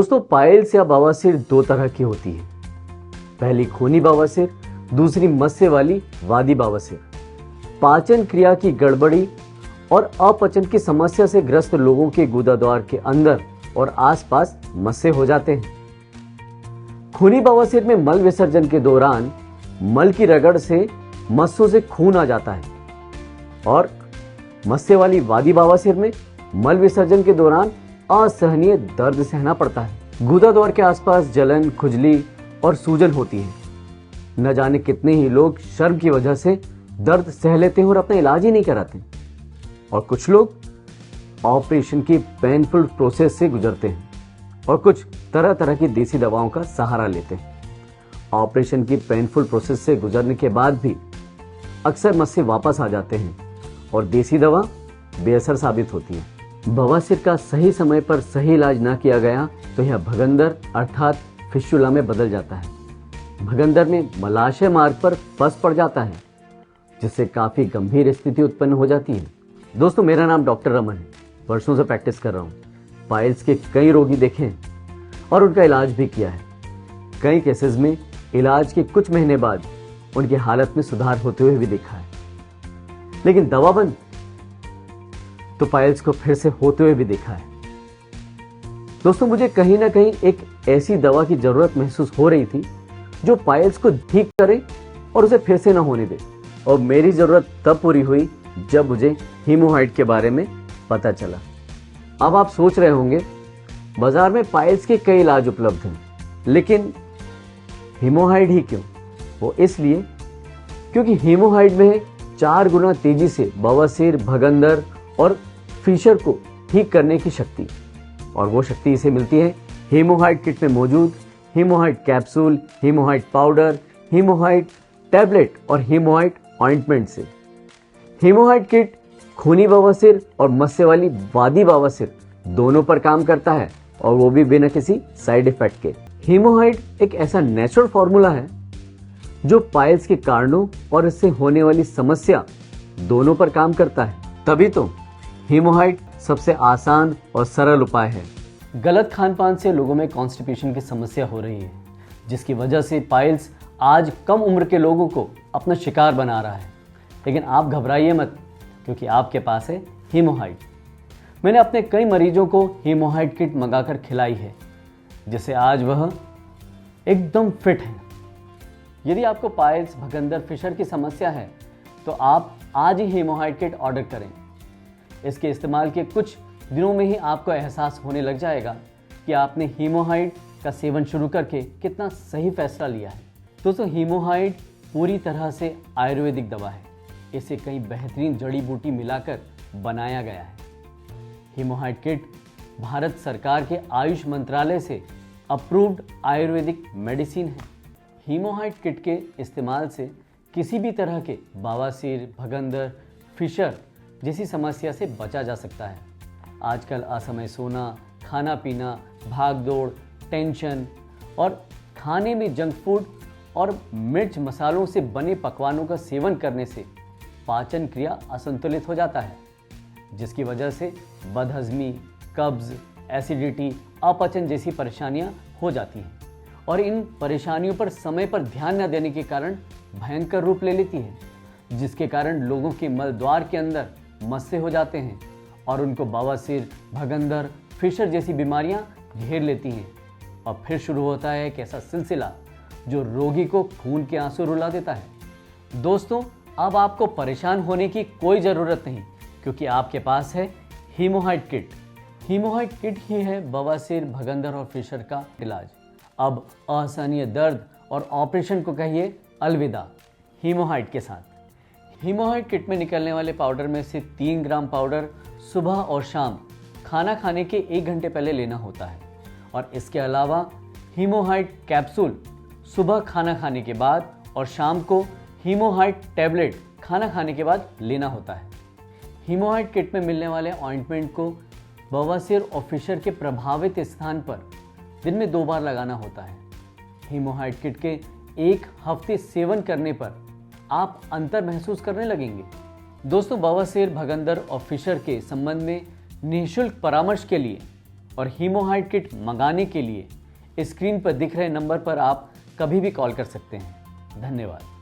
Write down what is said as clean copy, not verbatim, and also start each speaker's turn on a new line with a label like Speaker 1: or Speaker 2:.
Speaker 1: दोस्तों, पाइल्स या बवासीर दो तरह की होती है। पहली खूनी बवासीर, दूसरी मस्से वाली वादी बवासीर। पाचन क्रिया की गड़बड़ी और अपचन की समस्या से ग्रस्त लोगों के गुदाद्वार के अंदर और आसपास मस्से हो जाते हैं। खूनी बवासीर में मल विसर्जन के दौरान मल की रगड़ से मस्सों से खून आ जाता है और मस्से वाली वादी बवासीर में मल विसर्जन के दौरान असहनीय दर्द सहना पड़ता है। गुदाद्वार के आसपास जलन, खुजली और सूजन होती है। न जाने कितने ही लोग शर्म की वजह से दर्द सह लेते हैं और अपना इलाज ही नहीं कराते, और कुछ लोग ऑपरेशन की पेनफुल प्रोसेस से गुजरते हैं और कुछ तरह तरह की देसी दवाओं का सहारा लेते हैं। ऑपरेशन की पेनफुल प्रोसेस से गुजरने के बाद भी अक्सर मस्से वापस आ जाते हैं और देसी दवा बेअसर साबित होती है। बवासीर का सही समय पर सही इलाज न किया गया तो यह भगंदर अर्थात फिस्टुला में बदल जाता है। भगंदर में मलाशय मार्ग पर पस पड़ जाता है, जिससे काफी गंभीर स्थिति उत्पन्न हो जाती है। दोस्तों, मेरा नाम डॉक्टर रमन है। वर्षों से प्रैक्टिस कर रहा हूँ। पाइल्स के कई रोगी देखे हैं और उनका इलाज भी किया है। कई केसेस में इलाज के कुछ महीने बाद उनकी हालत में सुधार होते हुए भी देखा है। लेकिन दवा बंद तो पाइल्स को फिर से होते हुए भी देखा है। दोस्तों, मुझे कहीं ना कहीं एक ऐसी दवा की जरूरत महसूस हो रही थी जो पाइल्स को ठीक करे और उसे फिर से ना होने दे। और मेरी जरूरत तब पूरी हुई जब मुझे हीमोहाइड के बारे में पता चला। अब आप सोच रहे होंगे, बाजार में पाइल्स के कई इलाज उपलब्ध हैं, लेकिन हीमोहाइड ही क्यों? वो इसलिए क्योंकि हीमोहाइड में 4 गुना तेजी से बवासीर, भगंदर और फिशर को ठीक करने की शक्ति, और वो शक्ति इसे मिलती है हीमोहाइड किट में मौजूद हीमोहाइड कैप्सूल, हीमोहाइड पाउडर, हीमोहाइड टैबलेट और हीमोहाइड ऑइंटमेंट से। हीमोहाइड किट खूनी बवासीर और मस्से वाली वादी बवासीर दोनों पर काम करता है, और वो भी बिना किसी साइड इफेक्ट के। हीमोहाइड एक ऐसा नेचुरल फॉर्मूला है जो पाइल्स के कारणों और इससे होने वाली समस्या दोनों पर काम करता है। तभी तो हीमोहाइड सबसे आसान और सरल उपाय है। गलत खान-पान से लोगों में कॉन्स्टिपेशन की समस्या हो रही है, जिसकी वजह से पाइल्स आज कम उम्र के लोगों को अपना शिकार बना रहा है। लेकिन आप घबराइए मत, क्योंकि आपके पास है हीमोहाइड। मैंने अपने कई मरीजों को हीमोहाइड किट मंगाकर खिलाई है, जिससे आज वह एकदम फिट है। यदि आपको पाइल्स, भगंदर, फिशर की समस्या है तो आप आज ही हीमोहाइड किट ऑर्डर करें। इसके इस्तेमाल के कुछ दिनों में ही आपको एहसास होने लग जाएगा कि आपने हीमोहाइड का सेवन शुरू करके कितना सही फैसला लिया है। दोस्तों, हीमोहाइड पूरी तरह से आयुर्वेदिक दवा है। इसे कई बेहतरीन जड़ी बूटी मिलाकर बनाया गया है। हीमोहाइड किट भारत सरकार के आयुष मंत्रालय से अप्रूव्ड आयुर्वेदिक मेडिसिन है। हीमोहाइड किट के इस्तेमाल से किसी भी तरह के बवासीर, भगंदर, फिशर जैसी समस्या से बचा जा सकता है। आजकल असमय सोना, खाना पीना, भाग दौड़, टेंशन और खाने में जंक फूड और मिर्च मसालों से बने पकवानों का सेवन करने से पाचन क्रिया असंतुलित हो जाता है, जिसकी वजह से बदहजमी, कब्ज, एसिडिटी, अपचन जैसी परेशानियां हो जाती हैं। और इन परेशानियों पर समय पर ध्यान न देने के कारण भयंकर रूप ले लेती है, जिसके कारण लोगों के मल द्वार के अंदर मस्से हो जाते हैं और उनको बवासीर, भगंदर, फिशर जैसी बीमारियां घेर लेती हैं। और फिर शुरू होता है एक ऐसा सिलसिला जो रोगी को खून के आंसू रुला देता है। दोस्तों, अब आपको परेशान होने की कोई ज़रूरत नहीं, क्योंकि आपके पास है हीमोहाइड किट। हीमोहाइड किट ही है बवासीर, भगंदर और फिशर का इलाज। अब असहनीय दर्द और ऑपरेशन को कहिए अलविदा हीमोहाइड के साथ। हीमोहाइड किट में निकलने वाले पाउडर में से 3 ग्राम पाउडर सुबह और शाम खाना खाने के 1 घंटे पहले लेना होता है, और इसके अलावा हीमोहाइड कैप्सूल सुबह खाना खाने के बाद और शाम को हीमोहाइड टैबलेट खाना खाने के बाद लेना होता है। हीमोहाइड किट में मिलने वाले ऑइंटमेंट को बवासीर और फिशर के प्रभावित स्थान पर दिन में 2 बार लगाना होता है। हीमोहाइड किट के 1 हफ्ते सेवन करने पर आप अंतर महसूस करने लगेंगे। दोस्तों, बवासीर, भगंदर और फिशर के संबंध में निःशुल्क परामर्श के लिए और हीमोहाइड किट मंगाने के लिए स्क्रीन पर दिख रहे नंबर पर आप कभी भी कॉल कर सकते हैं। धन्यवाद।